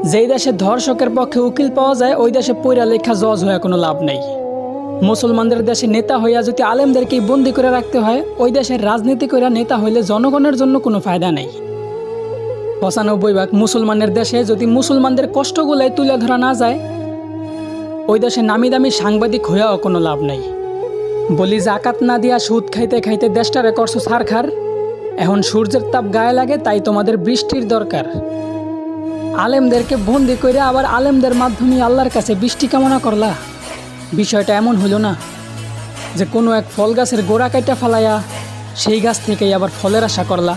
যেই দেশে ধর্ষকের পক্ষে উকিল পাওয়া যায় ওই দেশে পইরা লেখা জজ হয়ে কোনো লাভ নেই। মুসলমানদের দেশে নেতা হইয়া যদি আলেমদেরকেই বন্দি করে রাখতে হয়, ওই দেশের রাজনীতি করে নেতা হইলে জনগণের জন্য কোনো ফায়দা নেই। ৯৫% মুসলমানের দেশে যদি মুসলমানদের কষ্টগুলাই তুলে ধরা না যায়, ওই দেশে নামি দামি সাংবাদিক হইয়াও কোনো লাভ নেই। বলি জাকাত না দিয়া সুদ খাইতে খাইতে দেশটারে করছো ছারখার। এখন সূর্যের তাপ গায়ে লাগে, তাই তোমাদের বৃষ্টির দরকার। আলেমদেরকে বন্দি করে আবার আলেমদের মাধ্যমে আল্লাহর কাছে বৃষ্টি কামনা করলা। বিষয়টা এমন হইল না যে কোনো এক ফল গাছের গোড়া কাইটা ফালাইয়া সেই গাছ থেকেই আবার ফলের আশা করলা।